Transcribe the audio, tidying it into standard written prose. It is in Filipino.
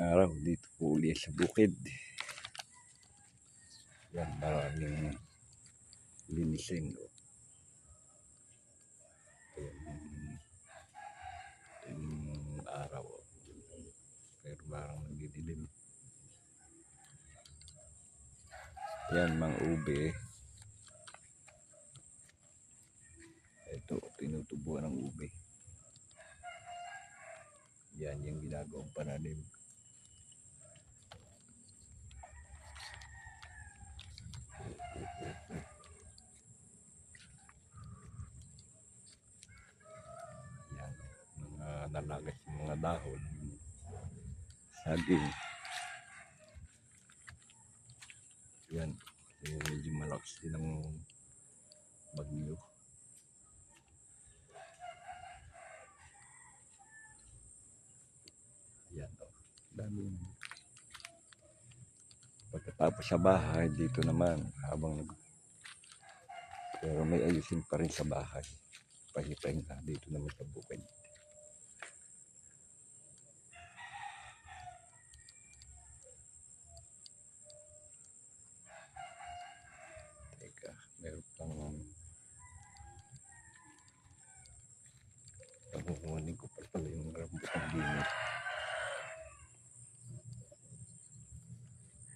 araw dito po uli sa bukid. Yan, maraming linisin. Yung araw. Pero parang nagdidilim. Yan, mga ube. Ito, tinutubuan ng ube. Yan yung ginagawang pananim. Yan, mga nalagas yung mga dahon. Saging. Yan, medyo malakas din ang bagyo. Yan, daming. Pagkatapos sa bahay, dito naman, pero may ayusin pa rin sa bahay. Pahinga dito naman sa bukid. Teka, meron pang kukunin ko pa